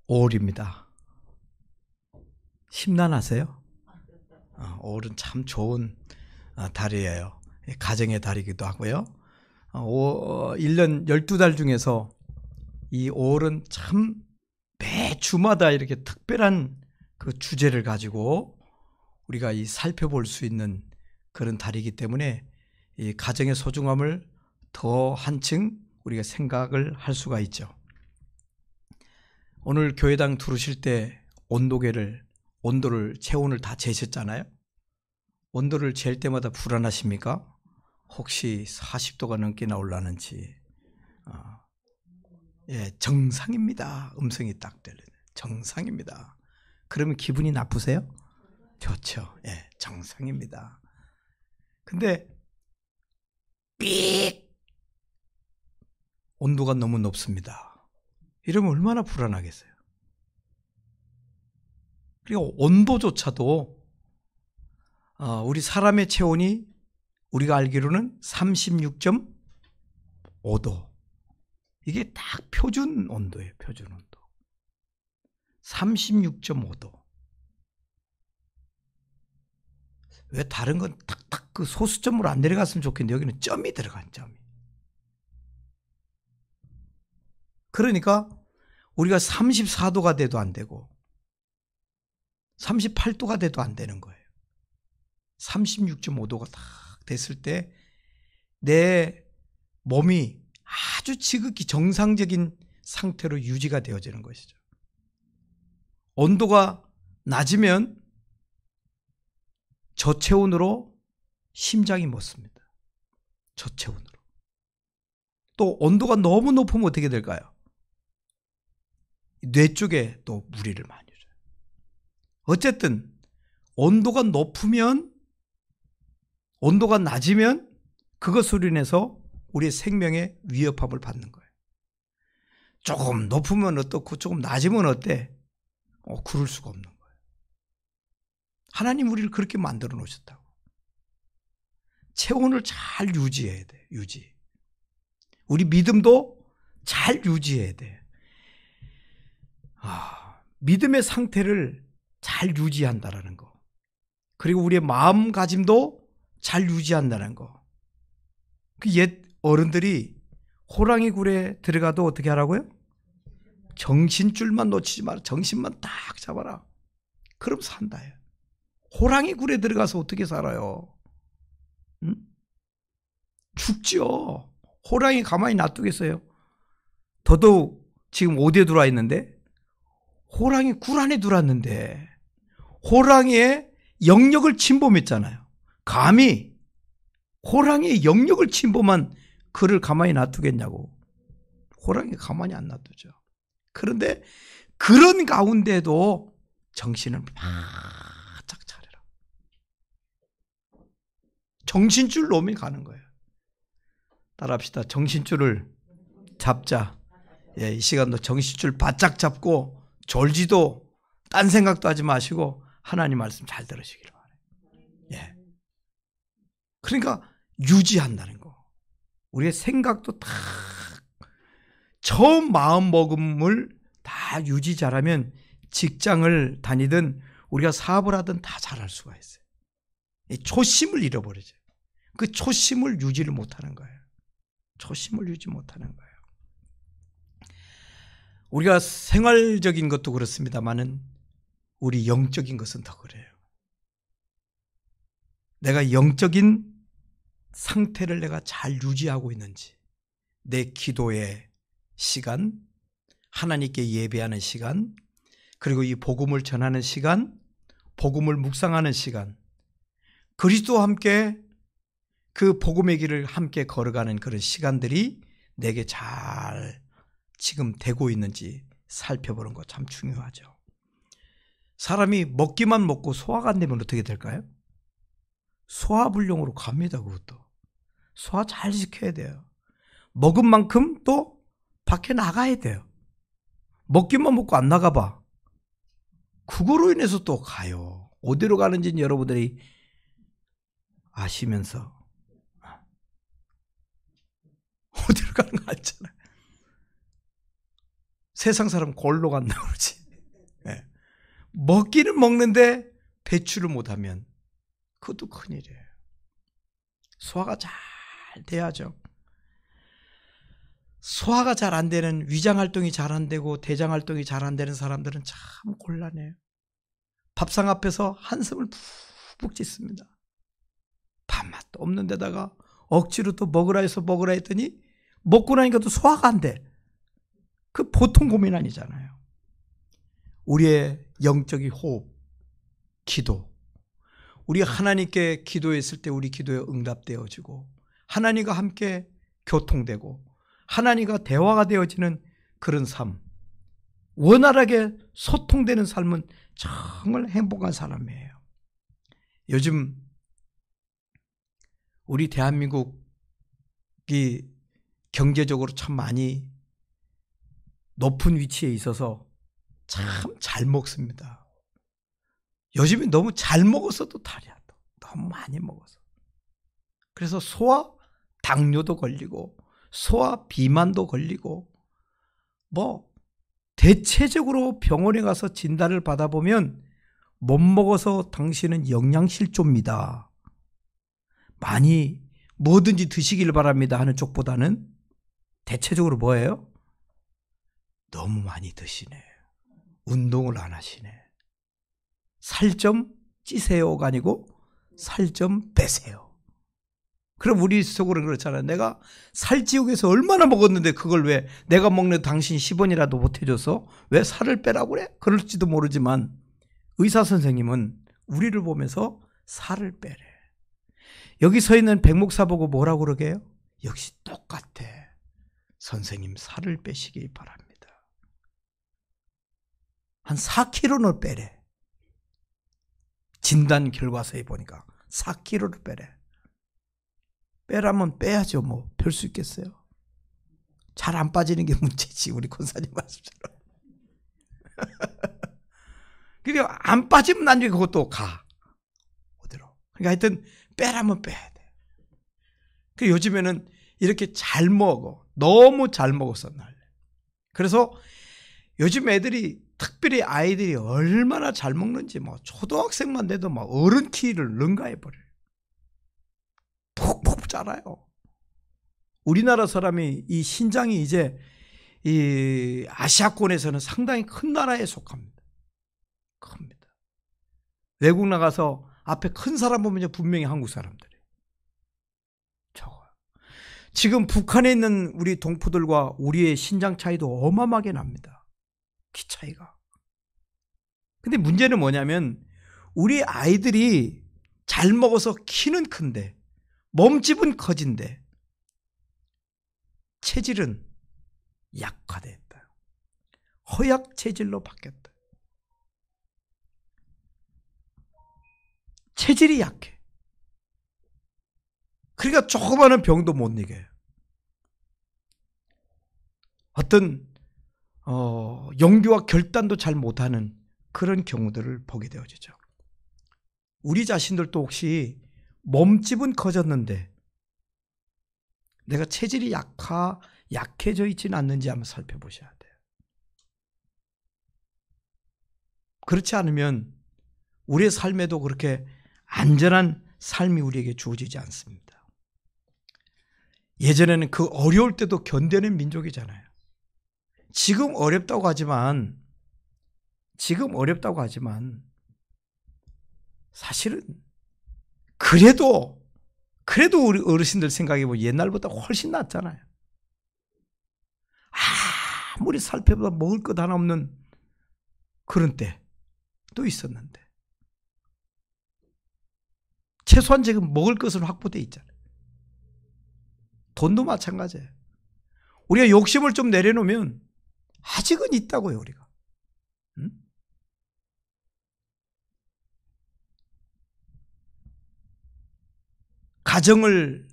5월입니다. 심란하세요? 5월은 참 좋은 달이에요. 가정의 달이기도 하고요. 1년 12달 중에서 이 5월은 참 매 주마다 이렇게 특별한 그 주제를 가지고 우리가 이 살펴볼 수 있는 그런 달이기 때문에 이 가정의 소중함을 더 한층 우리가 생각을 할 수가 있죠. 오늘 교회당 들어오실 때 온도를 체온을 다 재셨잖아요. 온도를 잴 때마다 불안하십니까? 혹시 40도가 넘게 나올라는지. 예, 정상입니다. 음성이 딱 들려요. 정상입니다. 그러면 기분이 나쁘세요? 좋죠. 예, 정상입니다. 근데 삑! 온도가 너무 높습니다. 이러면 얼마나 불안하겠어요. 그리고 온도조차도 우리 사람의 체온이 우리가 알기로는 36.5도. 이게 딱 표준 온도예요. 표준 온도. 36.5도. 왜 다른 건 탁탁 그 소수점으로 안 내려갔으면 좋겠는데 여기는 점이 들어간 점이. 그러니까 우리가 34도가 돼도 안 되고 38도가 돼도 안 되는 거예요. 36.5도가 딱 됐을 때 내 몸이 아주 지극히 정상적인 상태로 유지가 되어지는 것이죠. 온도가 낮으면 저체온으로 심장이 멎습니다. 저체온으로. 또 온도가 너무 높으면 어떻게 될까요? 뇌 쪽에 또 무리를 많이 줘요. 어쨌든 온도가 높으면 온도가 낮으면 그것으로 인해서 우리의 생명에 위협함을 받는 거예요. 조금 높으면 어떻고 조금 낮으면 어때? 그럴 수가 없는 거예요. 하나님 우리를 그렇게 만들어 놓으셨다고. 체온을 잘 유지해야 돼. 유지. 우리 믿음도 잘 유지해야 돼. 믿음의 상태를 잘 유지한다라는 거. 그리고 우리의 마음가짐도 잘 유지한다는 거. 그 옛 어른들이 호랑이 굴에 들어가도 어떻게 하라고요? 정신줄만 놓치지 마라. 정신만 딱 잡아라. 그럼 산다. 호랑이 굴에 들어가서 어떻게 살아요? 응? 죽죠. 호랑이 가만히 놔두겠어요? 더더욱 지금 어디에 들어와 있는데? 호랑이 굴 안에 들어왔는데 호랑이의 영역을 침범했잖아요. 감히 호랑이의 영역을 침범한 그를 가만히 놔두겠냐고. 호랑이가 가만히 안 놔두죠. 그런데 그런 가운데도 정신을 바짝 차려라. 정신줄 놈이 가는 거예요. 따라합시다. 정신줄을 잡자. 이 시간도 정신줄 바짝 잡고 졸지도 딴 생각도 하지 마시고 하나님 말씀 잘 들으시기를 바라요. 그러니까 유지한다는 거. 우리의 생각도 다 처음 마음먹음을 다 유지 잘하면 직장을 다니든 우리가 사업을 하든 다 잘할 수가 있어요. 초심을 잃어버리죠. 그 초심을 유지를 못하는 거예요. 초심을 유지 못하는 거예요. 우리가 생활적인 것도 그렇습니다만은 우리 영적인 것은 더 그래요. 내가 영적인 상태를 내가 잘 유지하고 있는지, 내 기도의 시간, 하나님께 예배하는 시간, 그리고 이 복음을 전하는 시간, 복음을 묵상하는 시간, 그리스도와 함께 그 복음의 길을 함께 걸어가는 그런 시간들이 내게 잘 지금 되고 있는지 살펴보는 거 참 중요하죠. 사람이 먹기만 먹고 소화가 안 되면 어떻게 될까요? 소화불량으로 갑니다. 그것도. 소화 잘 시켜야 돼요. 먹은 만큼 또 밖에 나가야 돼요. 먹기만 먹고 안 나가봐. 그거로 인해서 또 가요. 어디로 가는지는 여러분들이 아시면서 어디로 가는 거 알잖아요. 세상 사람 골로 간다고 그러지. 네. 먹기는 먹는데 배출을 못하면 그것도 큰일이에요. 소화가 잘 돼야죠. 소화가 잘 안 되는, 위장활동이 잘 안 되고 대장활동이 잘 안 되는 사람들은 참 곤란해요. 밥상 앞에서 한숨을 푹푹 짓습니다. 밥맛도 없는 데다가 억지로 또 먹으라 해서 먹으라 했더니 먹고 나니까 또 소화가 안 돼. 그 보통 고민 아니잖아요. 우리의 영적인 호흡, 기도. 우리가 하나님께 기도했을 때 우리 기도에 응답되어지고 하나님과 함께 교통되고 하나님과 대화가 되어지는 그런 삶, 원활하게 소통되는 삶은 정말 행복한 사람이에요. 요즘 우리 대한민국이 경제적으로 참 많이 높은 위치에 있어서 참 잘 먹습니다. 요즘에 너무 잘 먹어서도 탈이야. 너무 많이 먹어서. 그래서 소화 당뇨도 걸리고 소화 비만도 걸리고 뭐 대체적으로 병원에 가서 진단을 받아보면 못 먹어서 당신은 영양실조입니다. 많이 뭐든지 드시길 바랍니다 하는 쪽보다는 대체적으로 뭐예요? 너무 많이 드시네. 운동을 안 하시네. 살 좀 찌세요가 아니고 살 좀 빼세요. 그럼 우리 속으로는 그렇잖아요. 내가 살찌우기 위해서 얼마나 먹었는데 그걸 왜 내가 먹는 당신 10원이라도 못 해줘서 왜 살을 빼라고 그래? 그럴지도 모르지만 의사 선생님은 우리를 보면서 살을 빼래. 여기 서 있는 백목사 보고 뭐라고 그러게요? 역시 똑같아. 선생님 살을 빼시기 바랍니다. 한 4kg는 빼래. 진단 결과서에 보니까 4kg를 빼래. 빼라면 빼야죠. 뭐 별 수 있겠어요. 잘 안 빠지는 게 문제지. 우리 권사님 말씀처럼. 그러니까 안 빠지면 나중에 그것도 가. 어디로. 그러니까 하여튼 빼라면 빼야 돼. 그 요즘에는 이렇게 잘 먹어. 너무 잘 먹어서 날. 그래서 요즘 애들이 특별히 아이들이 얼마나 잘 먹는지 뭐 초등학생만 돼도 막 어른 키를 능가해 버려요. 푹푹 자라요. 우리나라 사람이 이 신장이 이제 이 아시아권에서는 상당히 큰 나라에 속합니다. 큽니다. 외국 나가서 앞에 큰 사람 보면 분명히 한국 사람들이에요. 적어요. 지금 북한에 있는 우리 동포들과 우리의 신장 차이도 어마어마하게 납니다. 키 차이가. 근데 문제는 뭐냐면 우리 아이들이 잘 먹어서 키는 큰데 몸집은 커진데 체질은 약화됐다. 허약 체질로 바뀌었다. 체질이 약해. 그러니까 조그마한 병도 못 이겨요. 어떤 용기와 결단도 잘 못하는 그런 경우들을 보게 되어지죠. 우리 자신들도 혹시 몸집은 커졌는데 내가 체질이 약해져 있지는 않는지 한번 살펴보셔야 돼요. 그렇지 않으면 우리의 삶에도 그렇게 안전한 삶이 우리에게 주어지지 않습니다. 예전에는 그 어려울 때도 견뎌낸 민족이잖아요. 지금 어렵다고 하지만 사실은 그래도 우리 어르신들 생각해보면 옛날보다 훨씬 낫잖아요. 아무리 살펴보다 먹을 것 하나 없는 그런 때도 있었는데 최소한 지금 먹을 것은 확보되어 있잖아요. 돈도 마찬가지예요. 우리가 욕심을 좀 내려놓으면 아직은 있다고요, 우리가. 응? 가정을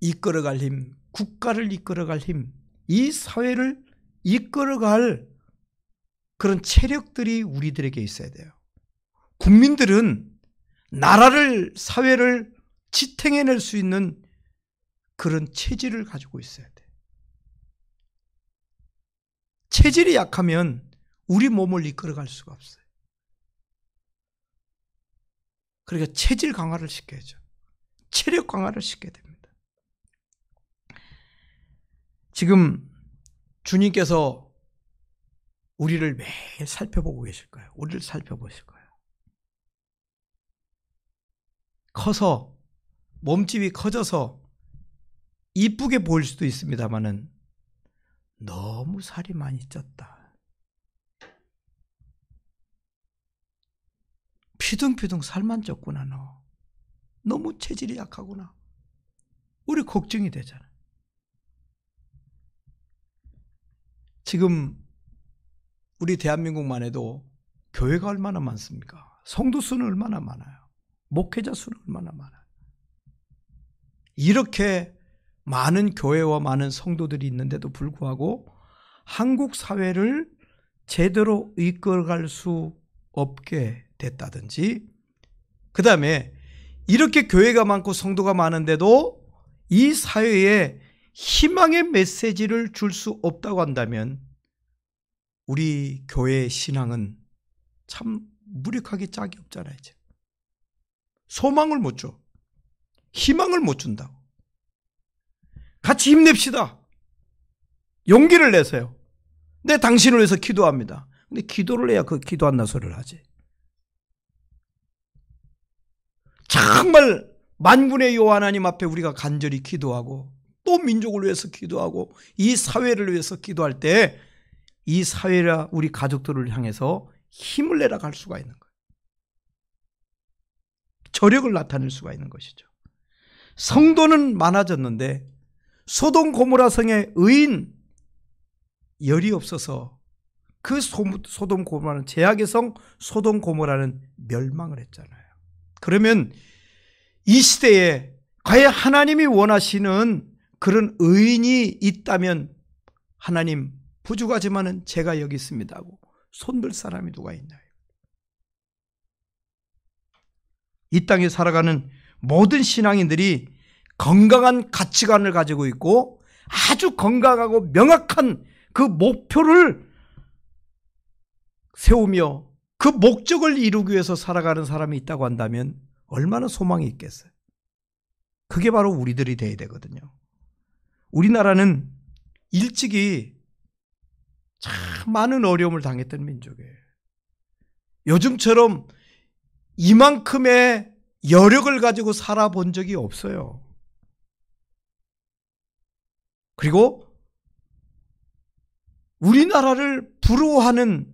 이끌어갈 힘, 국가를 이끌어갈 힘, 이 사회를 이끌어갈 그런 체력들이 우리들에게 있어야 돼요. 국민들은 나라를, 사회를 지탱해낼 수 있는 그런 체질을 가지고 있어야 돼. 체질이 약하면 우리 몸을 이끌어갈 수가 없어요. 그러니까 체질 강화를 시켜야죠. 체력 강화를 시켜야 됩니다. 지금 주님께서 우리를 매일 살펴보고 계실 거예요. 우리를 살펴보실 거예요. 커서 몸집이 커져서 이쁘게 보일 수도 있습니다만은 너무 살이 많이 쪘다. 피둥피둥 살만 쪘구나 너. 너무 체질이 약하구나. 우리 걱정이 되잖아. 지금 우리 대한민국만 해도 교회가 얼마나 많습니까? 성도 수는 얼마나 많아요? 목회자 수는 얼마나 많아요? 이렇게 많은 교회와 많은 성도들이 있는데도 불구하고 한국 사회를 제대로 이끌어갈 수 없게 됐다든지, 그 다음에 이렇게 교회가 많고 성도가 많은데도 이 사회에 희망의 메시지를 줄 수 없다고 한다면 우리 교회의 신앙은 참 무력하기 짝이 없잖아요. 이제. 소망을 못 줘. 희망을 못 준다고. 같이 힘냅시다. 용기를 내세요. 네, 당신을 위해서 기도합니다. 근데 기도를 해야 그 기도한다 소리를 하지. 정말 만군의 여호와 하나님 앞에 우리가 간절히 기도하고 또 민족을 위해서 기도하고 이 사회를 위해서 기도할 때 이 사회라 우리 가족들을 향해서 힘을 내라 갈 수가 있는 거예요. 저력을 나타낼 수가 있는 것이죠. 성도는 많아졌는데 소돔 고모라 성의 의인 열이 없어서 그 소돔 고모라는 제약의 성 소돔 고모라는 멸망을 했잖아요. 그러면 이 시대에 과연 하나님이 원하시는 그런 의인이 있다면 하나님 부족하지만은 제가 여기 있습니다 하고 손들 사람이 누가 있나요? 이 땅에 살아가는 모든 신앙인들이 건강한 가치관을 가지고 있고 아주 건강하고 명확한 그 목표를 세우며 그 목적을 이루기 위해서 살아가는 사람이 있다고 한다면 얼마나 소망이 있겠어요? 그게 바로 우리들이 돼야 되거든요. 우리나라는 일찍이 참 많은 어려움을 당했던 민족이에요. 요즘처럼 이만큼의 여력을 가지고 살아본 적이 없어요. 그리고 우리나라를 부러워하는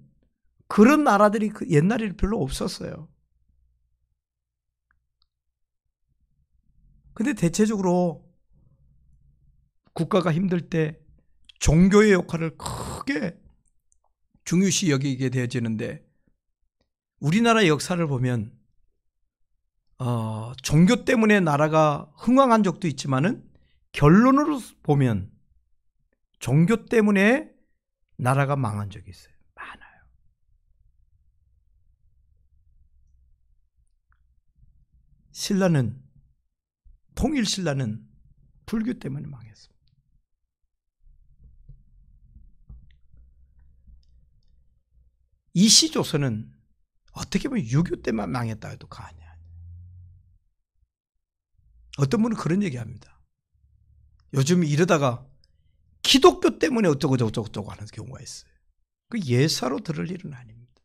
그런 나라들이 옛날에는 별로 없었어요. 근데 대체적으로 국가가 힘들 때 종교의 역할을 크게 중요시 여기게 되어지는데 우리나라 역사를 보면 종교 때문에 나라가 흥왕한 적도 있지만은 결론으로 보면 종교 때문에 나라가 망한 적이 있어요. 많아요. 신라는 통일신라는 불교 때문에 망했습니다. 이시조선은 어떻게 보면 유교 때만 망했다 해도 과언이 아니에요. 어떤 분은 그런 얘기합니다. 요즘 이러다가 기독교 때문에 어쩌고 저쩌고 하는 경우가 있어요. 그 예사로 들을 일은 아닙니다.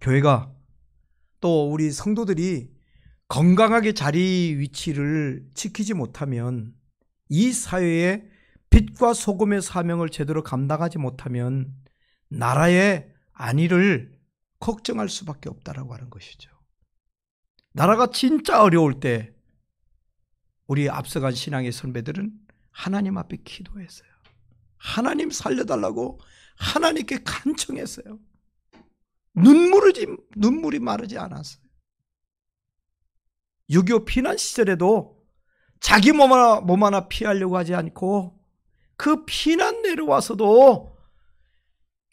교회가 또 우리 성도들이 건강하게 자리 위치를 지키지 못하면 이 사회에 빛과 소금의 사명을 제대로 감당하지 못하면 나라의 안위를 걱정할 수밖에 없다라고 하는 것이죠. 나라가 진짜 어려울 때 우리 앞서간 신앙의 선배들은 하나님 앞에 기도했어요. 하나님 살려달라고 하나님께 간청했어요. 눈물이 마르지 않았어요. 6.25 피난 시절에도 자기 몸 하나 피하려고 하지 않고 그 피난 내려와서도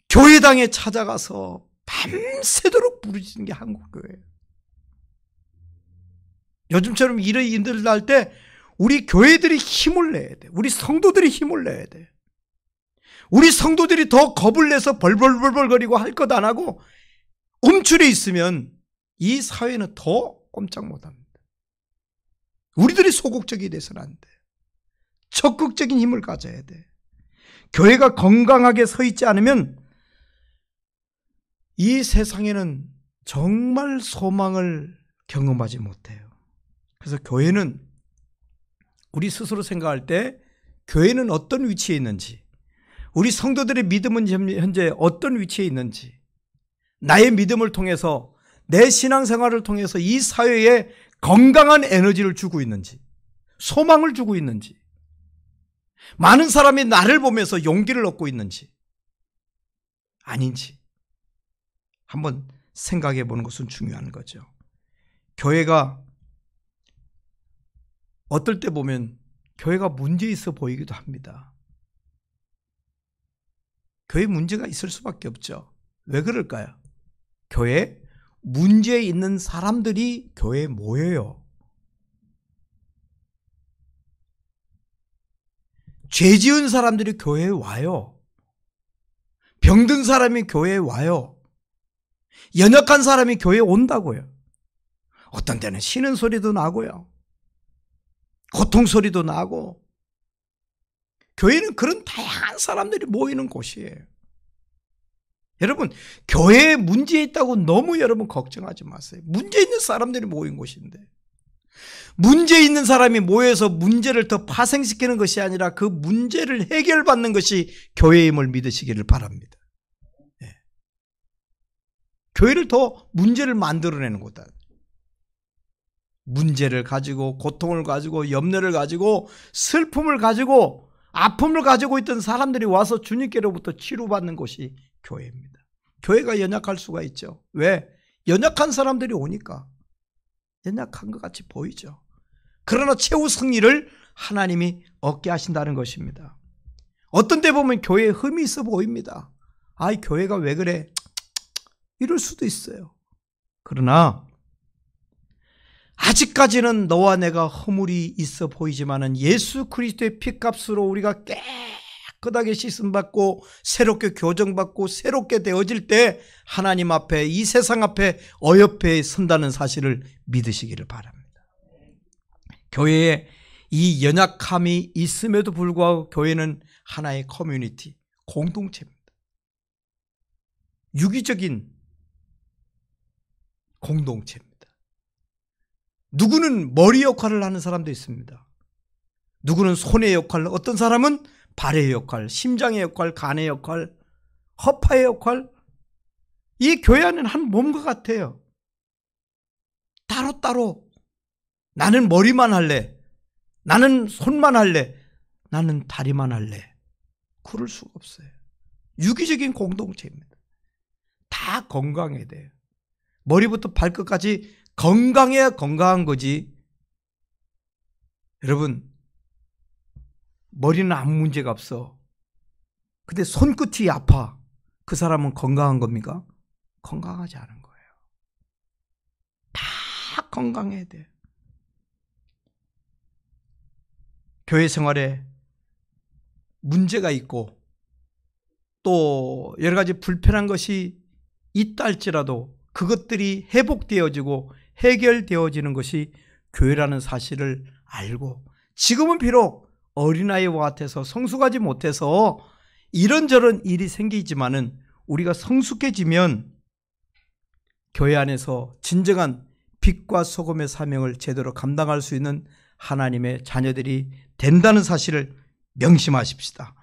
교회당에 찾아가서 밤새도록 부르짖는 게 한국교회예요. 요즘처럼 일이 힘들다 할 때 우리 교회들이 힘을 내야 돼. 우리 성도들이 힘을 내야 돼. 우리 성도들이 더 겁을 내서 벌벌벌벌거리고 할 것 안 하고 움츠려 있으면 이 사회는 더 꼼짝 못합니다. 우리들이 소극적이 돼서는 안 돼. 적극적인 힘을 가져야 돼. 교회가 건강하게 서 있지 않으면 이 세상에는 정말 소망을 경험하지 못해요. 그래서 교회는 우리 스스로 생각할 때 교회는 어떤 위치에 있는지, 우리 성도들의 믿음은 현재 어떤 위치에 있는지, 나의 믿음을 통해서 내 신앙생활을 통해서 이 사회에 건강한 에너지를 주고 있는지, 소망을 주고 있는지, 많은 사람이 나를 보면서 용기를 얻고 있는지 아닌지 한번 생각해 보는 것은 중요한 거죠. 교회가 어떨 때 보면 교회가 문제 있어 보이기도 합니다. 교회에 문제가 있을 수밖에 없죠. 왜 그럴까요? 교회에 문제 있는 사람들이 교회에 모여요. 죄 지은 사람들이 교회에 와요. 병든 사람이 교회에 와요. 연약한 사람이 교회에 온다고요. 어떤 때는 쉬는 소리도 나고요. 고통 소리도 나고. 교회는 그런 다양한 사람들이 모이는 곳이에요. 여러분, 교회에 문제 있다고 너무 여러분 걱정하지 마세요. 문제 있는 사람들이 모인 곳인데, 문제 있는 사람이 모여서 문제를 더 파생시키는 것이 아니라 그 문제를 해결받는 것이 교회의 힘을 믿으시기를 바랍니다. 네. 교회를 더 문제를 만들어내는 곳, 문제를 가지고 고통을 가지고 염려를 가지고 슬픔을 가지고 아픔을 가지고 있던 사람들이 와서 주님께로부터 치료받는 곳이 교회입니다. 교회가 연약할 수가 있죠. 왜? 연약한 사람들이 오니까. 연약한 것 같이 보이죠. 그러나 최후 승리를 하나님이 얻게 하신다는 것입니다. 어떤 때 보면 교회에 흠이 있어 보입니다. 아이, 교회가 왜 그래? 이럴 수도 있어요. 그러나 아직까지는 너와 내가 허물이 있어 보이지만은 예수 그리스도의 피값으로 우리가 깨끗하게 씻음받고 새롭게 교정받고 새롭게 되어질 때 하나님 앞에, 이 세상 앞에 어여삐 선다는 사실을 믿으시기를 바랍니다. 교회에 이 연약함이 있음에도 불구하고 교회는 하나의 커뮤니티, 공동체입니다. 유기적인 공동체입니다. 누구는 머리 역할을 하는 사람도 있습니다. 누구는 손의 역할, 어떤 사람은 발의 역할, 심장의 역할, 간의 역할, 허파의 역할. 이 교회 안에는 한 몸과 같아요. 따로따로 나는 머리만 할래, 나는 손만 할래, 나는 다리만 할래. 그럴 수가 없어요. 유기적인 공동체입니다. 다 건강해야 돼요. 머리부터 발끝까지 건강해야 건강한 거지. 여러분, 머리는 아무 문제가 없어. 근데 손끝이 아파. 그 사람은 건강한 겁니까? 건강하지 않은 거예요. 다 건강해야 돼요. 교회 생활에 문제가 있고 또 여러 가지 불편한 것이 있다 할지라도 그것들이 회복되어지고 해결되어지는 것이 교회라는 사실을 알고, 지금은 비록 어린아이와 같아서 성숙하지 못해서 이런저런 일이 생기지만은 우리가 성숙해지면 교회 안에서 진정한 빛과 소금의 사명을 제대로 감당할 수 있는 하나님의 자녀들이 된다는 사실을 명심하십시다.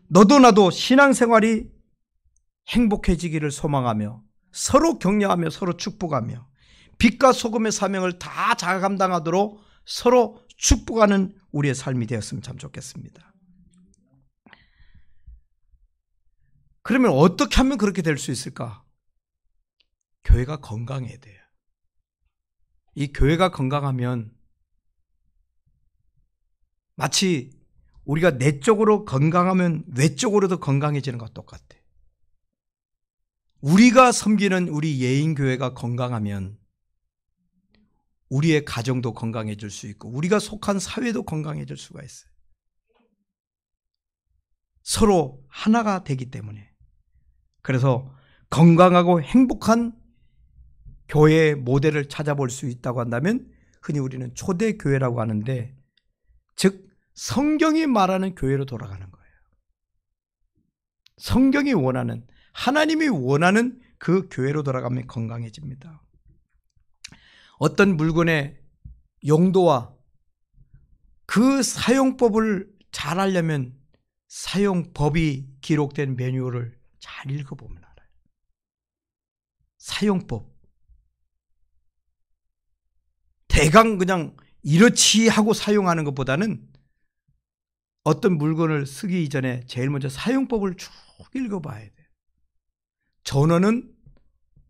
너도 나도 신앙생활이 행복해지기를 소망하며 서로 격려하며 서로 축복하며 빛과 소금의 사명을 다 자가 감당하도록 서로 축복하는 우리의 삶이 되었으면 참 좋겠습니다. 그러면 어떻게 하면 그렇게 될 수 있을까? 교회가 건강해야 돼요. 이 교회가 건강하면 마치 우리가 내적으로 건강하면 외적으로도 건강해지는 것과 똑같아요. 우리가 섬기는 우리 예인교회가 건강하면 우리의 가정도 건강해질 수 있고 우리가 속한 사회도 건강해질 수가 있어요. 서로 하나가 되기 때문에. 그래서 건강하고 행복한 교회의 모델을 찾아볼 수 있다고 한다면 흔히 우리는 초대교회라고 하는데, 즉 성경이 말하는 교회로 돌아가는 거예요. 성경이 원하는, 하나님이 원하는 그 교회로 돌아가면 건강해집니다. 어떤 물건의 용도와 그 사용법을 잘 알려면 사용법이 기록된 매뉴얼을 잘 읽어보면 알아요. 사용법. 대강 그냥 이렇지 하고 사용하는 것보다는 어떤 물건을 쓰기 이전에 제일 먼저 사용법을 쭉 읽어봐야 돼요. 전원은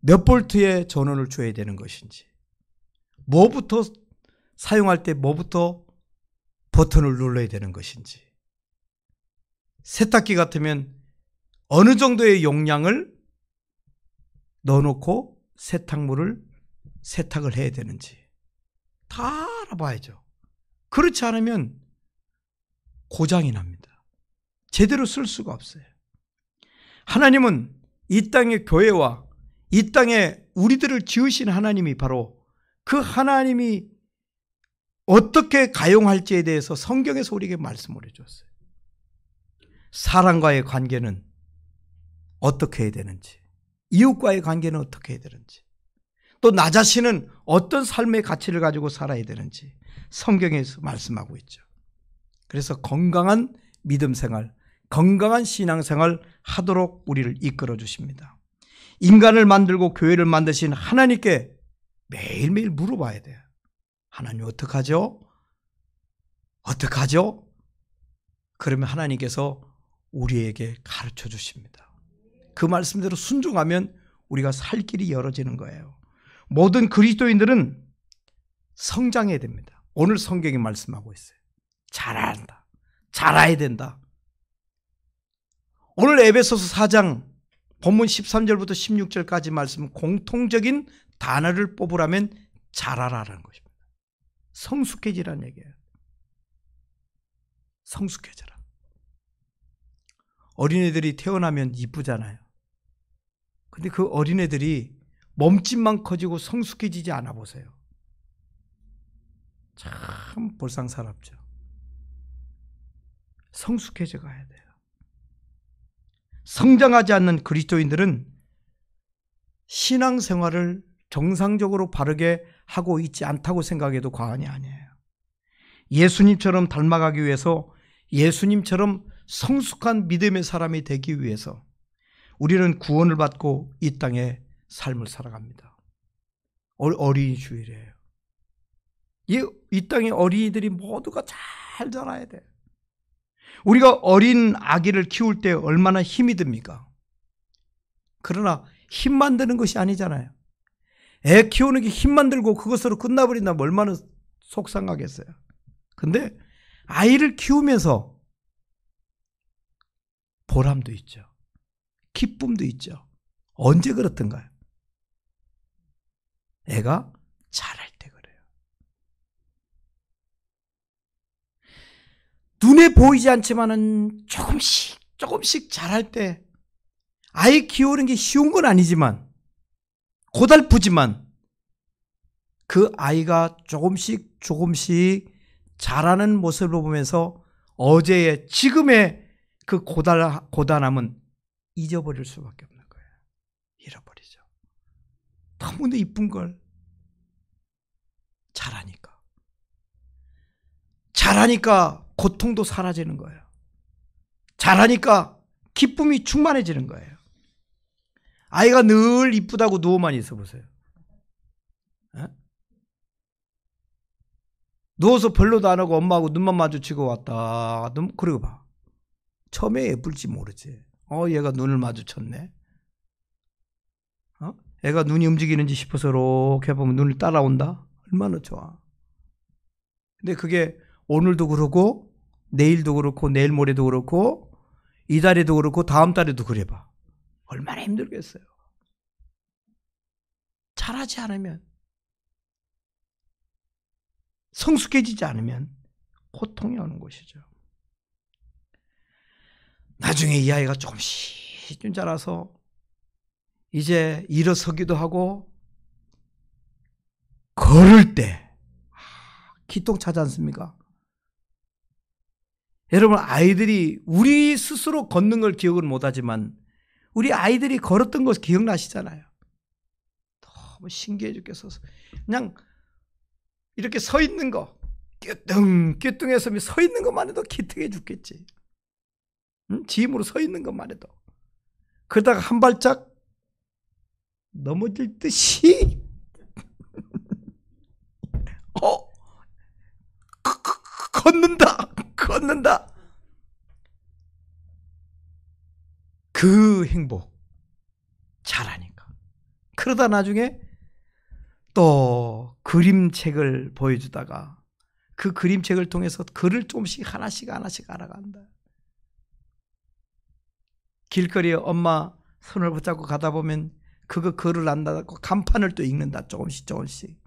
몇 볼트의 전원을 줘야 되는 것인지, 뭐부터 사용할 때 뭐부터 버튼을 눌러야 되는 것인지, 세탁기 같으면 어느 정도의 용량을 넣어놓고 세탁물을 세탁을 해야 되는지 다 알아봐야죠. 그렇지 않으면 고장이 납니다. 제대로 쓸 수가 없어요. 하나님은 이 땅의 교회와 이 땅에 우리들을 지으신 하나님이 바로 그 하나님이 어떻게 가용할지에 대해서 성경에서 우리에게 말씀을 해줬어요. 사람과의 관계는 어떻게 해야 되는지, 이웃과의 관계는 어떻게 해야 되는지, 또 나 자신은 어떤 삶의 가치를 가지고 살아야 되는지 성경에서 말씀하고 있죠. 그래서 건강한 믿음 생활, 건강한 신앙 생활 하도록 우리를 이끌어 주십니다. 인간을 만들고 교회를 만드신 하나님께 매일매일 물어봐야 돼요. 하나님 어떡하죠? 어떡하죠? 그러면 하나님께서 우리에게 가르쳐 주십니다. 그 말씀대로 순종하면 우리가 살 길이 열어지는 거예요. 모든 그리스도인들은 성장해야 됩니다. 오늘 성경이 말씀하고 있어요. 자라야 한다. 자라야 된다. 오늘 에베소서 4장 본문 13절부터 16절까지 말씀, 공통적인 단어를 뽑으라면 자라라는 것입니다. 성숙해지라는 얘기예요. 성숙해져라. 어린애들이 태어나면 이쁘잖아요. 근데 그 어린애들이 몸집만 커지고 성숙해지지 않아 보세요. 참 볼상사납죠. 성숙해져 가야 돼요. 성장하지 않는 그리스도인들은 신앙생활을 정상적으로 바르게 하고 있지 않다고 생각해도 과언이 아니에요. 예수님처럼 닮아가기 위해서, 예수님처럼 성숙한 믿음의 사람이 되기 위해서 우리는 구원을 받고 이 땅에 삶을 살아갑니다. 어린이 주일이에요. 이 땅의 어린이들이 모두가 잘 자라야 돼요. 우리가 어린 아기를 키울 때 얼마나 힘이 듭니까? 그러나 힘만 드는 것이 아니잖아요. 애 키우는 게 힘만 들고 그것으로 끝나버린다면 얼마나 속상하겠어요. 근데 아이를 키우면서 보람도 있죠. 기쁨도 있죠. 언제 그렇던가요? 애가 자랄 때 그래요. 눈에 보이지 않지만은 조금씩 자랄 때, 아이 키우는 게 쉬운 건 아니지만, 고달프지만, 그 아이가 조금씩 자라는 모습을 보면서 어제의, 지금의 그 고단함은 잊어버릴 수밖에 없는 거예요. 잃어버리죠. 너무나 이쁜 걸. 자라니까 고통도 사라지는 거예요. 자라니까 기쁨이 충만해지는 거예요. 아이가 늘 이쁘다고 누워만 있어 보세요. 에? 누워서 별로도 안 하고 엄마하고 눈만 마주치고 왔다. 그러고 봐. 처음에 예쁠지 모르지. 얘가 눈을 마주쳤네. 애가 눈이 움직이는지 싶어서 이렇게 보면 눈을 따라온다. 얼마나 좋아. 근데 그게 오늘도 그렇고 내일도 그렇고 내일 모레도 그렇고 이달에도 그렇고 다음 달에도 그래 봐. 얼마나 힘들겠어요. 잘하지 않으면, 성숙해지지 않으면 고통이 오는 것이죠. 나중에 이 아이가 조금씩 좀 자라서 이제 일어서기도 하고 걸을 때 기똥차지 않습니까? 여러분, 아이들이 우리 스스로 걷는 걸 기억은 못하지만 우리 아이들이 걸었던 거 기억나시잖아요. 너무 신기해 죽겠어서 그냥 이렇게 서 있는 거 끼뚱끼뚱해서 서 있는 것만 해도 기특해 죽겠지. 응? 짐으로 서 있는 것만 해도. 그러다가 한 발짝 넘어질 듯이 걷는다. 그 행복 잘하니까. 그러다 나중에 또 그림책을 보여주다가 그 그림책을 통해서 글을 조금씩 하나씩 알아간다. 길거리에 엄마 손을 붙잡고 가다 보면 그거 글을 안다고 간판을 또 읽는다. 조금씩.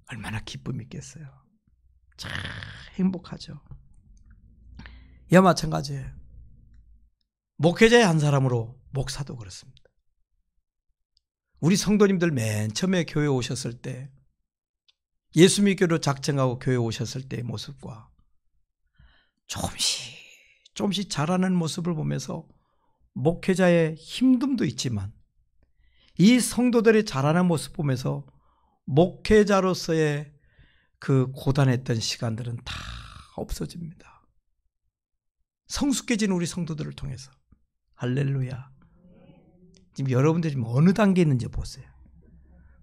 얼마나 기쁨이 있겠어요. 참 행복하죠. 이와 마찬가지예요. 목회자의 한 사람으로 목사도 그렇습니다. 우리 성도님들 맨 처음에 교회 오셨을 때 예수 믿기로 작정하고 교회 오셨을 때의 모습과 조금씩 자라는 모습을 보면서 목회자의 힘듦도 있지만 이 성도들의 자라는 모습 보면서 목회자로서의 그 고단했던 시간들은 다 없어집니다. 성숙해진 우리 성도들을 통해서. 할렐루야. 지금 여러분들이 지금 어느 단계에 있는지 보세요.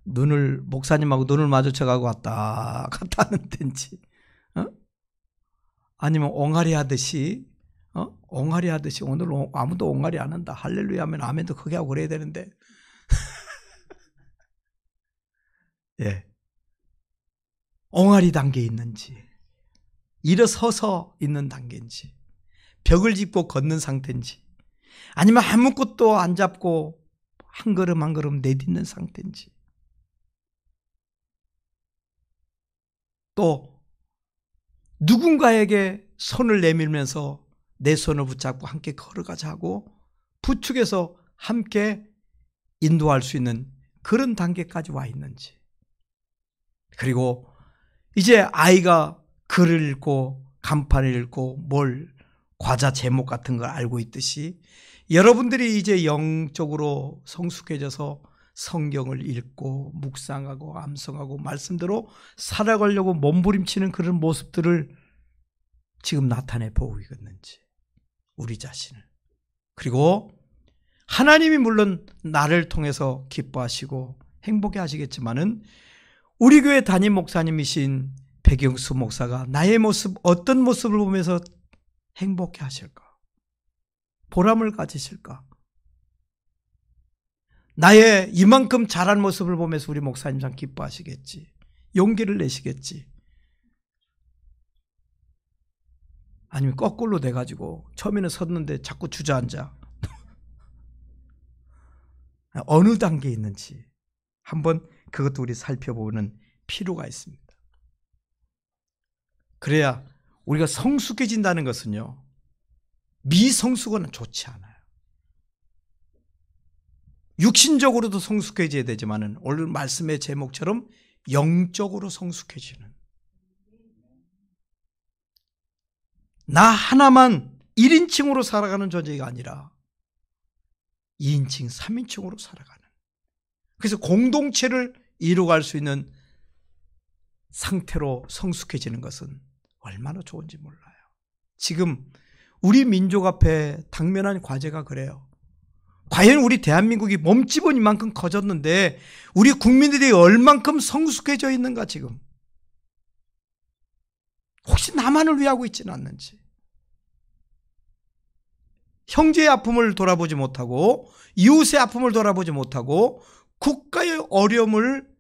목사님하고 눈을 마주쳐가고 왔다 갔다 하는 텐지, 아니면 옹알이 하듯이 오늘 아무도 옹알이 안 한다. 할렐루야 하면 아멘도 크게 하고 그래야 되는데. 예. 옹알이 단계에 있는지, 일어서서 있는 단계인지, 벽을 짚고 걷는 상태인지, 아니면 아무것도 안 잡고 한 걸음 한 걸음 내딛는 상태인지, 또 누군가에게 손을 내밀면서 내 손을 붙잡고 함께 걸어가자고 부축해서 함께 인도할 수 있는 그런 단계까지 와 있는지, 그리고 이제 아이가 글을 읽고 간판을 읽고 과자 제목 같은 걸 알고 있듯이 여러분들이 이제 영적으로 성숙해져서 성경을 읽고 묵상하고 암송하고 말씀대로 살아가려고 몸부림치는 그런 모습들을 지금 나타내 보고 있는지, 우리 자신을. 그리고 하나님이 물론 나를 통해서 기뻐하시고 행복해 하시겠지만은 우리 교회 담임 목사님이신 백영수 목사가 나의 모습, 어떤 모습을 보면서 행복해 하실까? 보람을 가지실까? 나의 이만큼 잘한 모습을 보면서 우리 목사님 참 기뻐하시겠지. 용기를 내시겠지. 아니면 거꾸로 돼가지고 처음에는 섰는데 자꾸 주저앉아. 어느 단계에 있는지 한번 그것도 우리 살펴보는 필요가 있습니다. 그래야 우리가 성숙해진다는 것은요, 미성숙은 좋지 않아요. 육신적으로도 성숙해져야 되지만은 오늘 말씀의 제목처럼 영적으로 성숙해지는, 나 하나만 1인칭으로 살아가는 존재가 아니라 2인칭, 3인칭으로 살아가는, 그래서 공동체를 이루어갈 수 있는 상태로 성숙해지는 것은 얼마나 좋은지 몰라요. 지금 우리 민족 앞에 당면한 과제가 그래요. 과연 우리 대한민국이 몸집은 이만큼 커졌는데 우리 국민들이 얼만큼 성숙해져 있는가 지금. 혹시 나만을 위하고 있지는 않는지. 형제의 아픔을 돌아보지 못하고 이웃의 아픔을 돌아보지 못하고 국가의 어려움을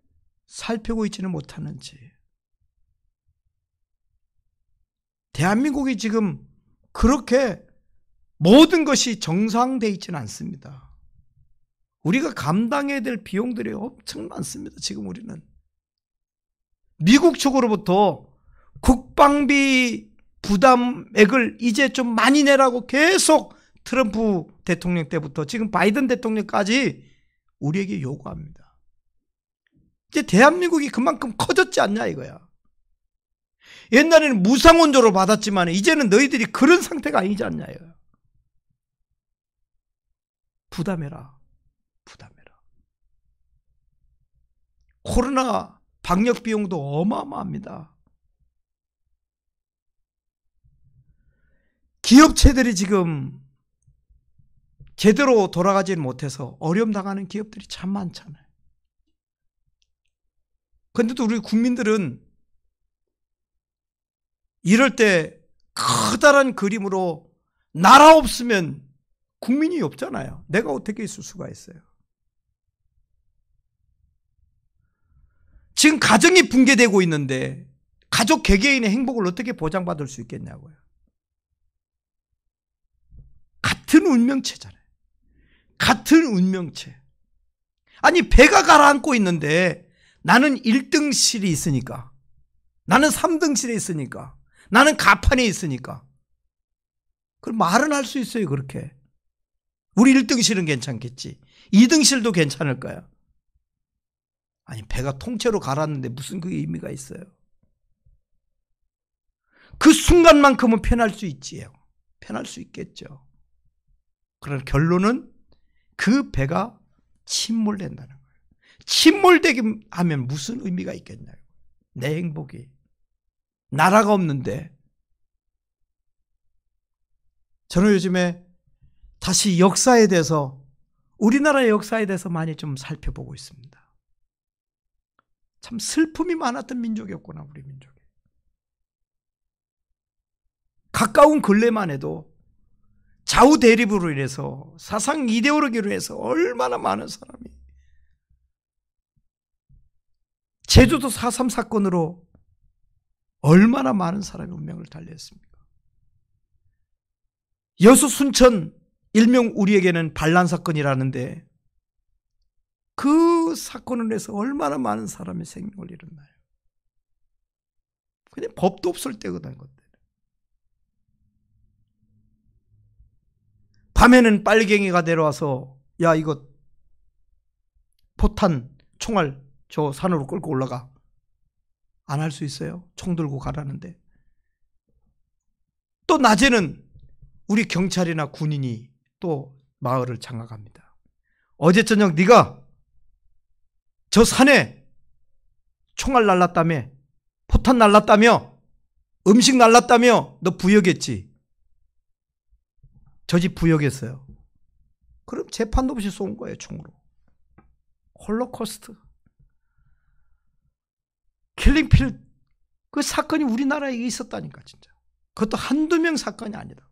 살피고 있지는 못하는지. 대한민국이 지금 그렇게 모든 것이 정상되어 있지는 않습니다. 우리가 감당해야 될 비용들이 엄청 많습니다. 지금 우리는 미국 측으로부터 국방비 부담액을 이제 좀 많이 내라고 계속 트럼프 대통령 때부터 지금 바이든 대통령까지 우리에게 요구합니다. 이제 대한민국이 그만큼 커졌지 않냐 이거야. 옛날에는 무상원조로 받았지만 이제는 너희들이 그런 상태가 아니지 않냐 이거야. 부담해라. 부담해라. 코로나 방역 비용도 어마어마합니다. 기업체들이 지금 제대로 돌아가지 못해서 어려움 당하는 기업들이 참 많잖아요. 그런데도 우리 국민들은 이럴 때 커다란 그림으로 나라 없으면 국민이 없잖아요. 내가 어떻게 있을 수가 있어요. 지금 가정이 붕괴되고 있는데 가족 개개인의 행복을 어떻게 보장받을 수 있겠냐고요. 같은 운명체잖아요. 같은 운명체. 아니 배가 가라앉고 있는데 나는 1등실이 있으니까, 나는 3등실에 있으니까, 나는 가판에 있으니까 그럼 말은 할 수 있어요. 그렇게 우리 1등실은 괜찮겠지, 2등실도 괜찮을까요? 아니 배가 통째로 가라앉는데 무슨 그 의미가 있어요. 그 순간만큼은 편할 수 있지요. 편할 수 있겠죠. 그러나 결론은 그 배가 침몰된다는 거예요. 침몰되게 하면 무슨 의미가 있겠냐고. 내 행복이. 나라가 없는데. 저는 요즘에 다시 역사에 대해서, 우리나라의 역사에 대해서 많이 좀 살펴보고 있습니다. 참 슬픔이 많았던 민족이었구나, 우리 민족이. 가까운 근래만 해도 좌우 대립으로 인해서, 사상 이데올로기로 해서 얼마나 많은 사람이, 제주도 4.3 사건으로 얼마나 많은 사람이 운명을 달리했습니까? 여수 순천 일명 우리에게는 반란 사건이라는데 그 사건을 해서 얼마나 많은 사람이 생명을 잃었나요? 그냥 법도 없을 때거든. 밤에는 빨갱이가 내려와서 야 이거 포탄 총알 저 산으로 끌고 올라가. 안 할 수 있어요? 총 들고 가라는데. 또 낮에는 우리 경찰이나 군인이 또 마을을 장악합니다. 어제 저녁 네가 저 산에 총알 날랐다며, 포탄 날랐다며, 음식 날랐다며 너 부역했지. 저 집 부역했어요. 그럼 재판도 없이 쏜 거예요, 총으로. 홀로코스트. 킬링필드. 그 사건이 우리나라에 있었다니까, 진짜. 그것도 한두 명 사건이 아니다.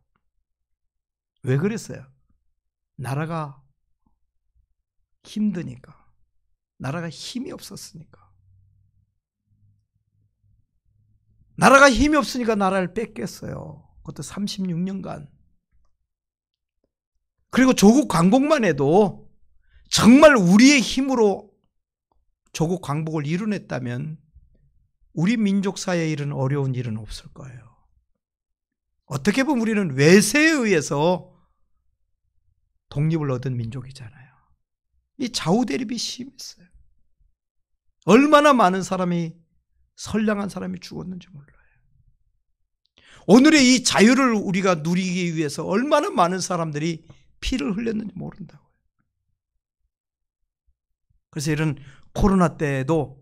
왜 그랬어요? 나라가 힘드니까. 나라가 힘이 없었으니까. 나라가 힘이 없으니까 나라를 뺏겼어요. 그것도 36년간. 그리고 조국 광복만 해도 정말 우리의 힘으로 조국 광복을 이뤄냈다면 우리 민족사에 이런 어려운 일은 없을 거예요. 어떻게 보면 우리는 외세에 의해서 독립을 얻은 민족이잖아요. 이 좌우 대립이 심했어요. 얼마나 많은 사람이, 선량한 사람이 죽었는지 몰라요. 오늘의 이 자유를 우리가 누리기 위해서 얼마나 많은 사람들이 피를 흘렸는지 모른다고요. 그래서 이런 코로나 때에도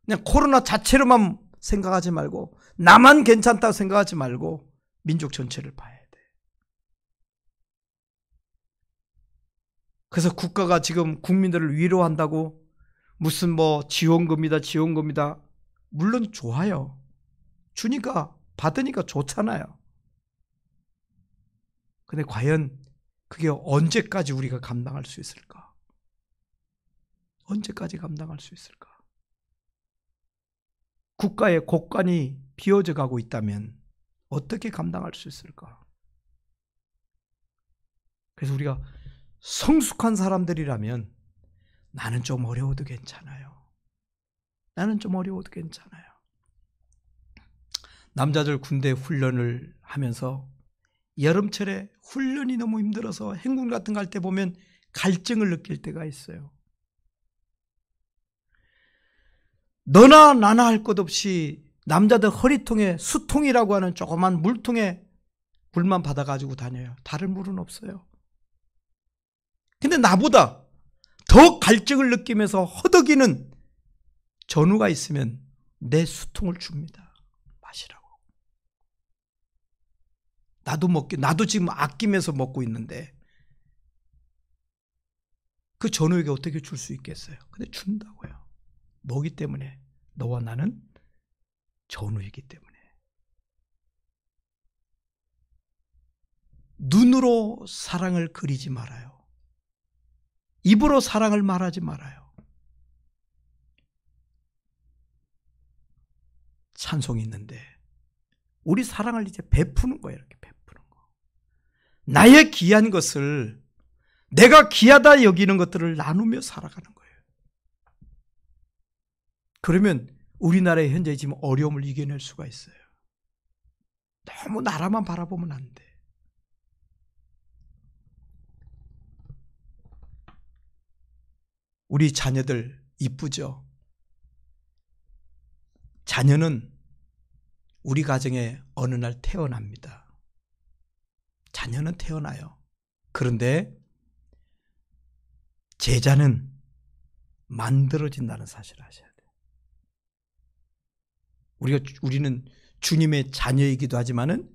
그냥 코로나 자체로만 생각하지 말고, 나만 괜찮다고 생각하지 말고 민족 전체를 봐야 돼. 그래서 국가가 지금 국민들을 위로한다고 무슨 뭐 지원금이다 지원금이다, 물론 좋아요. 주니까, 받으니까 좋잖아요. 근데 과연 그게 언제까지 우리가 감당할 수 있을까? 언제까지 감당할 수 있을까? 국가의 곳간이 비어져 가고 있다면 어떻게 감당할 수 있을까? 그래서 우리가 성숙한 사람들이라면 나는 좀 어려워도 괜찮아요. 나는 좀 어려워도 괜찮아요. 남자들 군대 훈련을 하면서 여름철에 훈련이 너무 힘들어서 행군 같은 거 할 때 보면 갈증을 느낄 때가 있어요. 너나 나나 할 것 없이 남자들 허리통에 수통이라고 하는 조그만 물통에 물만 받아가지고 다녀요. 다른 물은 없어요. 근데 나보다 더 갈증을 느끼면서 허덕이는 전우가 있으면 내 수통을 줍니다. 마시라고. 나도 지금 아끼면서 먹고 있는데 그 전우에게 어떻게 줄 수 있겠어요? 근데 준다고요. 뭐기 때문에? 너와 나는 전우이기 때문에. 눈으로 사랑을 그리지 말아요. 입으로 사랑을 말하지 말아요. 찬송이 있는데 우리 사랑을 이제 베푸는 거예요. 이렇게 베푸는 거. 나의 귀한 것을, 내가 귀하다 여기는 것들을 나누며 살아가는 거예요. 그러면 우리나라의 현재 지금 어려움을 이겨낼 수가 있어요. 너무 나라만 바라보면 안 돼. 우리 자녀들 이쁘죠? 자녀는 우리 가정에 어느 날 태어납니다. 자녀는 태어나요. 그런데 제자는 만들어진다는 사실을 아셔야 돼요. 우리는 주님의 자녀이기도 하지만은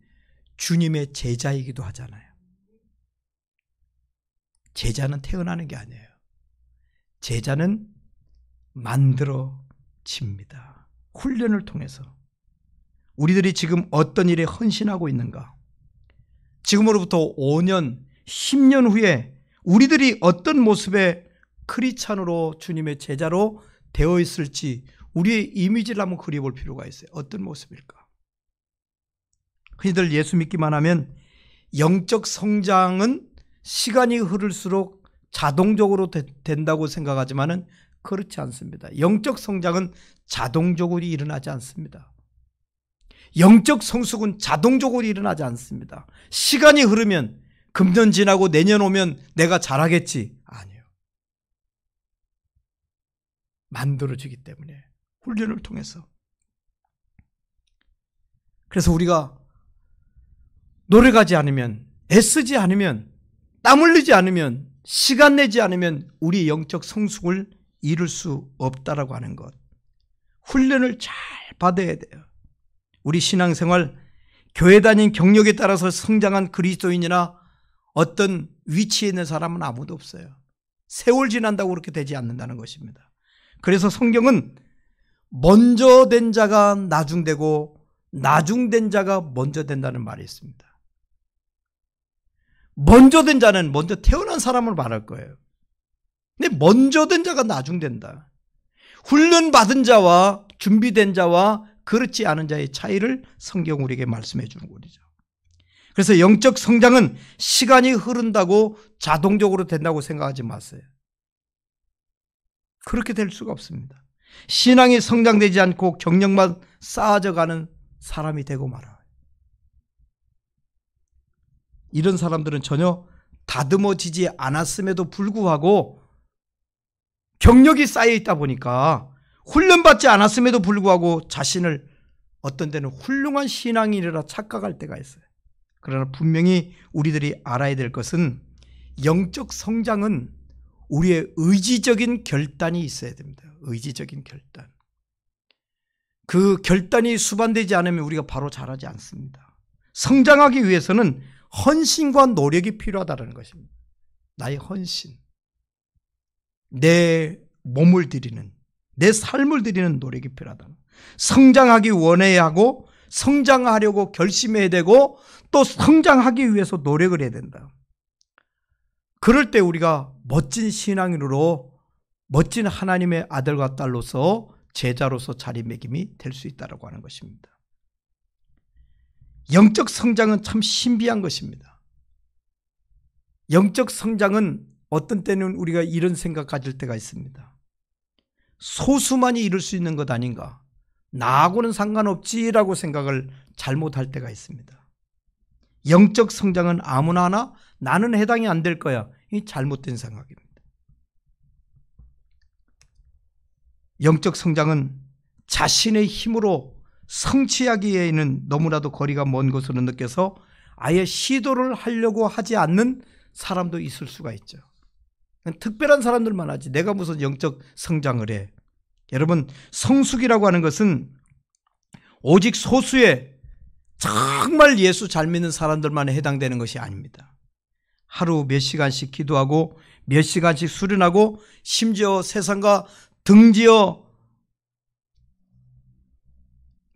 주님의 제자이기도 하잖아요. 제자는 태어나는 게 아니에요. 제자는 만들어집니다. 훈련을 통해서. 우리들이 지금 어떤 일에 헌신하고 있는가? 지금으로부터 5년, 10년 후에 우리들이 어떤 모습의 크리스찬으로 주님의 제자로 되어 있을지 우리의 이미지를 한번 그려볼 필요가 있어요. 어떤 모습일까? 흔히들 예수 믿기만 하면 영적 성장은 시간이 흐를수록 자동적으로 된다고 생각하지만은 그렇지 않습니다. 영적 성장은 자동적으로 일어나지 않습니다. 영적 성숙은 자동적으로 일어나지 않습니다. 시간이 흐르면 금년 지나고 내년 오면 내가 잘하겠지. 아니에요. 만들어지기 때문에 훈련을 통해서. 그래서 우리가 노력하지 않으면, 애쓰지 않으면, 땀 흘리지 않으면, 시간 내지 않으면 우리의 영적 성숙을 이룰 수 없다라고 하는 것. 훈련을 잘 받아야 돼요. 우리 신앙생활, 교회 다닌 경력에 따라서 성장한 그리스도인이나 어떤 위치에 있는 사람은 아무도 없어요. 세월 지난다고 그렇게 되지 않는다는 것입니다. 그래서 성경은 먼저 된 자가 나중되고 나중된 자가 먼저 된다는 말이 있습니다. 먼저 된 자는 먼저 태어난 사람을 말할 거예요. 근데 먼저 된 자가 나중된다. 훈련받은 자와 준비된 자와 그렇지 않은 자의 차이를 성경 우리에게 말씀해 주는 거죠. 그래서 영적 성장은 시간이 흐른다고 자동적으로 된다고 생각하지 마세요. 그렇게 될 수가 없습니다. 신앙이 성장되지 않고 경력만 쌓아져 가는 사람이 되고 말아요. 이런 사람들은 전혀 다듬어지지 않았음에도 불구하고 경력이 쌓여 있다 보니까 훈련받지 않았음에도 불구하고 자신을 어떤 때는 훌륭한 신앙인이라 착각할 때가 있어요. 그러나 분명히 우리들이 알아야 될 것은 영적 성장은 우리의 의지적인 결단이 있어야 됩니다. 의지적인 결단. 그 결단이 수반되지 않으면 우리가 바로 자라지 않습니다. 성장하기 위해서는 헌신과 노력이 필요하다는 것입니다. 나의 헌신, 내 몸을 들이는, 내 삶을 들이는 노력이 필요하다. 성장하기 원해야 하고 성장하려고 결심해야 되고 또 성장하기 위해서 노력을 해야 된다. 그럴 때 우리가 멋진 신앙인으로 멋진 하나님의 아들과 딸로서 제자로서 자리매김이 될 수 있다고 하는 것입니다. 영적 성장은 참 신비한 것입니다. 영적 성장은 어떤 때는 우리가 이런 생각 가질 때가 있습니다. 소수만이 이룰 수 있는 것 아닌가? 나하고는 상관없지라고 생각을 잘못할 때가 있습니다. 영적 성장은 아무나 하나 나는 해당이 안 될 거야. 이 잘못된 생각입니다. 영적 성장은 자신의 힘으로 성취하기에는 너무나도 거리가 먼 것으로 느껴서 아예 시도를 하려고 하지 않는 사람도 있을 수가 있죠. 특별한 사람들만 하지 내가 무슨 영적 성장을 해. 여러분, 성숙이라고 하는 것은 오직 소수의 정말 예수 잘 믿는 사람들만 해당되는 것이 아닙니다. 하루 몇 시간씩 기도하고 몇 시간씩 수련하고 심지어 세상과 등지어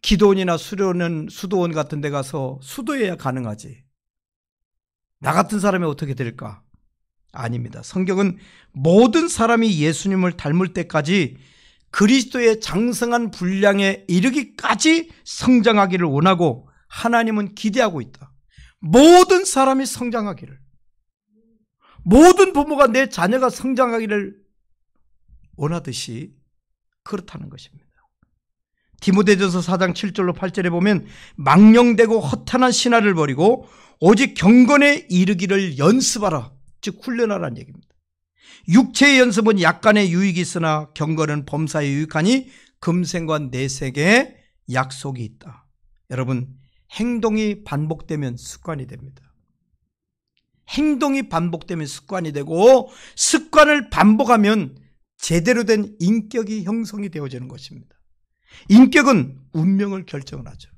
기도원이나 수도원 같은 데 가서 수도해야 가능하지. 나 같은 사람이 어떻게 될까? 아닙니다. 성경은 모든 사람이 예수님을 닮을 때까지 그리스도의 장성한 분량에 이르기까지 성장하기를 원하고 하나님은 기대하고 있다. 모든 사람이 성장하기를, 모든 부모가 내 자녀가 성장하기를 원하듯이 그렇다는 것입니다. 디모데전서 4장 7절로 8절에 보면 망령되고 허탄한 신화를 버리고 오직 경건에 이르기를 연습하라, 즉 훈련하라는 얘기입니다. 육체의 연습은 약간의 유익이 있으나 경건은 범사에 유익하니 금생과 내세계에 약속이 있다. 여러분, 행동이 반복되면 습관이 됩니다. 행동이 반복되면 습관이 되고 습관을 반복하면 제대로 된 인격이 형성이 되어지는 것입니다. 인격은 운명을 결정을 하죠.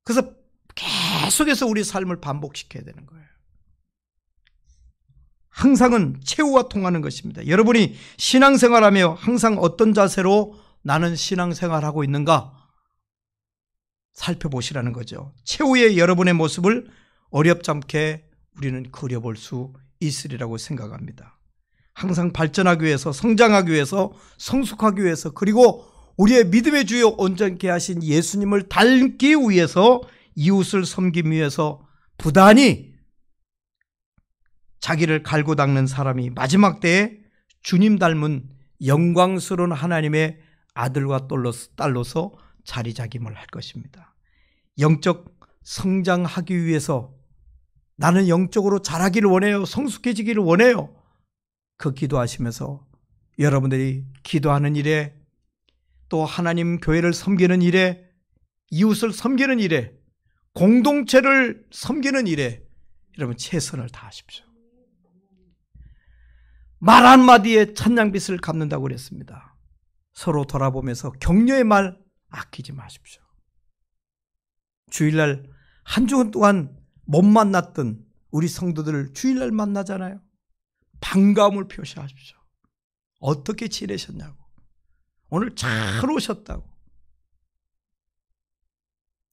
그래서 계속해서 우리 삶을 반복시켜야 되는 거예요. 항상은 최후와 통하는 것입니다. 여러분이 신앙생활하며 항상 어떤 자세로 나는 신앙생활하고 있는가 살펴보시라는 거죠. 최후의 여러분의 모습을 어렵지 않게 우리는 그려볼 수 있으리라고 생각합니다. 항상 발전하기 위해서, 성장하기 위해서, 성숙하기 위해서, 그리고 우리의 믿음의 주요 온전케 하신 예수님을 닮기 위해서, 이웃을 섬기기 위해서 부단히 자기를 갈고 닦는 사람이 마지막 때에 주님 닮은 영광스러운 하나님의 아들과 딸로서 자리자김을 할 것입니다. 영적 성장하기 위해서 나는 영적으로 자라기를 원해요. 성숙해지기를 원해요. 그 기도하시면서 여러분들이 기도하는 일에, 또 하나님 교회를 섬기는 일에, 이웃을 섬기는 일에, 공동체를 섬기는 일에 여러분 최선을 다하십시오. 말 한마디에 천냥빚을 갚는다고 그랬습니다. 서로 돌아보면서 격려의 말 아끼지 마십시오. 주일날 한 주간 동안 못 만났던 우리 성도들을 주일날 만나잖아요. 반가움을 표시하십시오. 어떻게 지내셨냐고, 오늘 잘 오셨다고,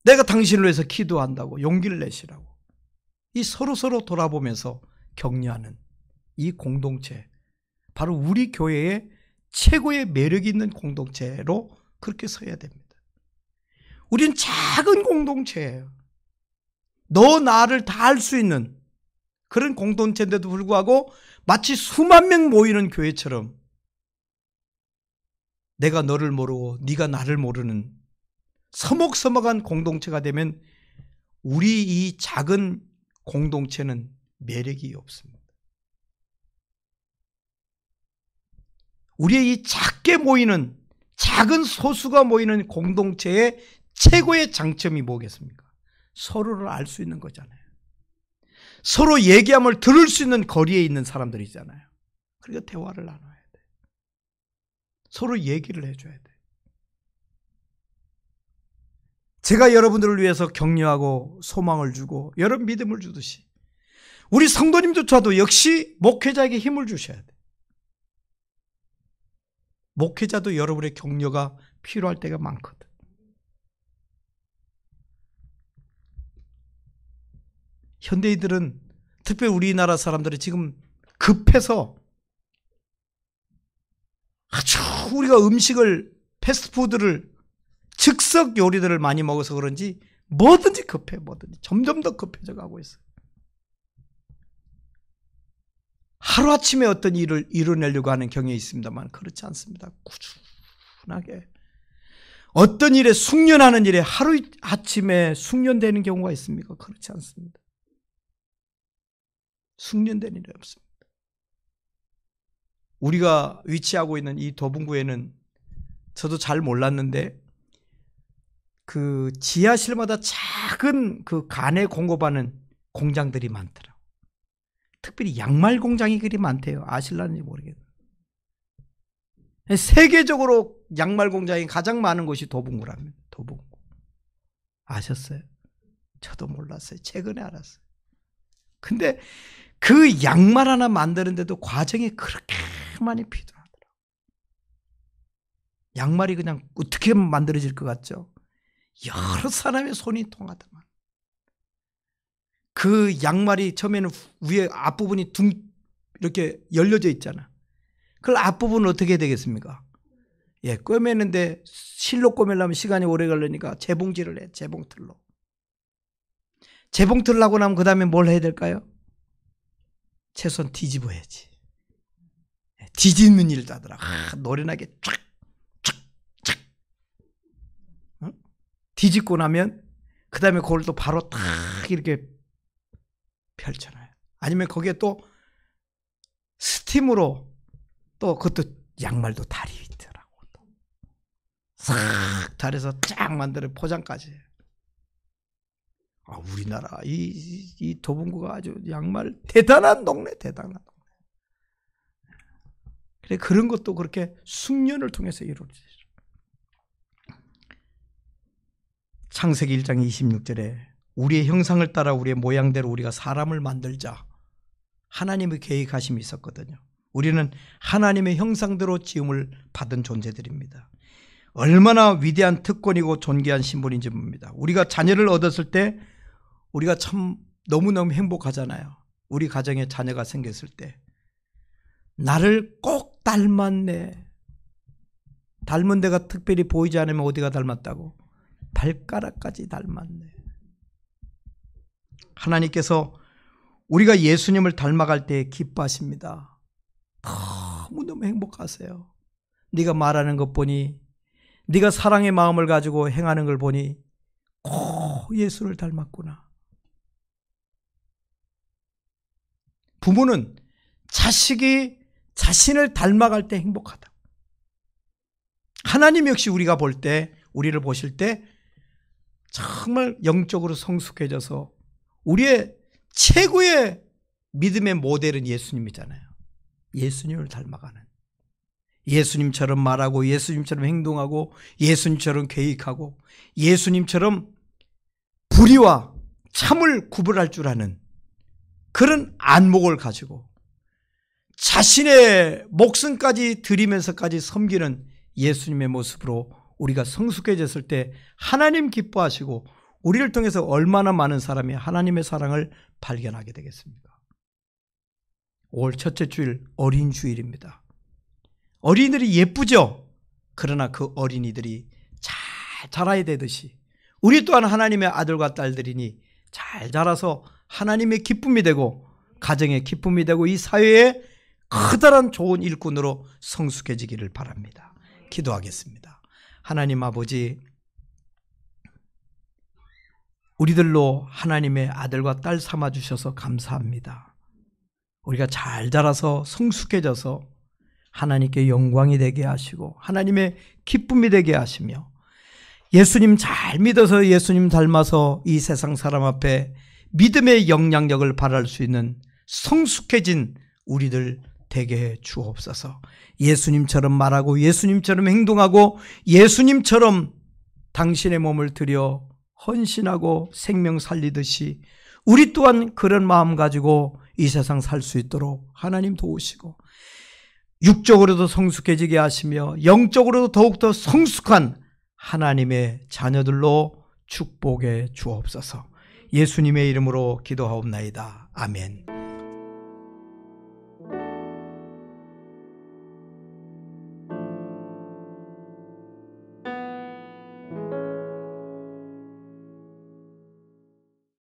내가 당신을 위해서 기도한다고 용기를 내시라고, 이 서로서로 돌아보면서 격려하는 이 공동체, 바로 우리 교회의 최고의 매력이 있는 공동체로 그렇게 서야 됩니다. 우리는 작은 공동체예요. 너 나를 다 알 수 있는 그런 공동체인데도 불구하고 마치 수만 명 모이는 교회처럼 내가 너를 모르고 네가 나를 모르는 서먹서먹한 공동체가 되면 우리 이 작은 공동체는 매력이 없습니다. 우리의 이 작게 모이는, 작은 소수가 모이는 공동체의 최고의 장점이 뭐겠습니까? 서로를 알 수 있는 거잖아요. 서로 얘기함을 들을 수 있는 거리에 있는 사람들이잖아요. 그러니까 대화를 나눠야 돼. 서로 얘기를 해줘야 돼. 제가 여러분들을 위해서 격려하고 소망을 주고 여러분 믿음을 주듯이 우리 성도님조차도 역시 목회자에게 힘을 주셔야 돼. 목회자도 여러분의 격려가 필요할 때가 많거든. 현대인들은, 특별히 우리나라 사람들이 지금 급해서 아주 우리가 음식을, 패스트푸드를, 즉석 요리들을 많이 먹어서 그런지 뭐든지 급해, 뭐든지 점점 더 급해져 가고 있어요. 하루아침에 어떤 일을 이뤄내려고 하는 경향이 있습니다만 그렇지 않습니다. 꾸준하게 어떤 일에 숙련하는 일에 하루아침에 숙련되는 경우가 있습니까? 그렇지 않습니다. 숙련되는 일이 없습니다. 우리가 위치하고 있는 이 도봉구에는 저도 잘 몰랐는데 그 지하실마다 작은 그 간에 공급하는 공장들이 많더라고요. 특별히 양말 공장이 그리 많대요. 아실라는지 모르겠어요. 세계적으로 양말 공장이 가장 많은 곳이 도봉구랍니다. 도봉구. 아셨어요? 저도 몰랐어요. 최근에 알았어요. 근데 그 양말 하나 만드는데도 과정이 그렇게 많이 필요하더라고요. 양말이 그냥 어떻게 만들어질 것 같죠? 여러 사람의 손이 통하더만. 그 양말이 처음에는 위에 앞부분이 이렇게 열려져 있잖아. 그걸 앞부분은 어떻게 되겠습니까? 예, 꿰매는데 실로 꿰매려면 시간이 오래 걸리니까 재봉질을 해. 재봉틀로. 재봉틀을 하고 나면 그 다음에 뭘 해야 될까요? 최소한 뒤집어야지. 뒤집는 일을 하더라고. 노련하게 쫙. 뒤집고 나면 그 다음에 그걸 또 바로 탁 이렇게 펼쳐놔요. 아니면 거기에 또 스팀으로 또 그것도 양말도 달이 있더라고. 싹 달에서 쫙 만들어 포장까지 해요. 우리나라 이 도봉구가 아주 양말 대단한 동네, 대단한 동네. 그래, 그런 것도 그렇게 숙련을 통해서 이루어지죠. 창세기 1장 26절에 우리의 형상을 따라 우리의 모양대로 우리가 사람을 만들자. 하나님의 계획하심이 있었거든요. 우리는 하나님의 형상대로 지음을 받은 존재들입니다. 얼마나 위대한 특권이고 존귀한 신분인지 봅니다. 우리가 자녀를 얻었을 때 우리가 참 너무너무 행복하잖아요. 우리 가정에 자녀가 생겼을 때 나를 꼭 닮았네. 닮은 데가 특별히 보이지 않으면 어디가 닮았다고? 발가락까지 닮았네. 하나님께서 우리가 예수님을 닮아갈 때 기뻐하십니다. 너무너무 행복하세요. 네가 말하는 것 보니, 네가 사랑의 마음을 가지고 행하는 걸 보니 예수를 닮았구나. 부모는 자식이 자신을 닮아갈 때 행복하다. 하나님 역시 우리가 볼 때, 우리를 보실 때 정말 영적으로 성숙해져서 우리의 최고의 믿음의 모델은 예수님이잖아요. 예수님을 닮아가는. 예수님처럼 말하고 예수님처럼 행동하고 예수님처럼 계획하고 예수님처럼 불의와 참을 구별할 줄 아는 그런 안목을 가지고 자신의 목숨까지 드리면서까지 섬기는 예수님의 모습으로 우리가 성숙해졌을 때 하나님 기뻐하시고 우리를 통해서 얼마나 많은 사람이 하나님의 사랑을 발견하게 되겠습니까? 5월 첫째 주일 어린 주일입니다. 어린이들이 예쁘죠? 그러나 그 어린이들이 잘 자라야 되듯이 우리 또한 하나님의 아들과 딸들이니 잘 자라서 하나님의 기쁨이 되고 가정의 기쁨이 되고 이 사회에 커다란 좋은 일꾼으로 성숙해지기를 바랍니다. 기도하겠습니다. 하나님 아버지, 우리들로 하나님의 아들과 딸 삼아주셔서 감사합니다. 우리가 잘 자라서 성숙해져서 하나님께 영광이 되게 하시고 하나님의 기쁨이 되게 하시며 예수님 잘 믿어서 예수님 닮아서 이 세상 사람 앞에 믿음의 영향력을 발할 수 있는 성숙해진 우리들 되게 해 주옵소서. 예수님처럼 말하고 예수님처럼 행동하고 예수님처럼 당신의 몸을 들여 헌신하고 생명 살리듯이 우리 또한 그런 마음 가지고 이 세상 살 수 있도록 하나님 도우시고 육적으로도 성숙해지게 하시며 영적으로도 더욱더 성숙한 하나님의 자녀들로 축복해 주옵소서. 예수님의 이름으로 기도하옵나이다. 아멘.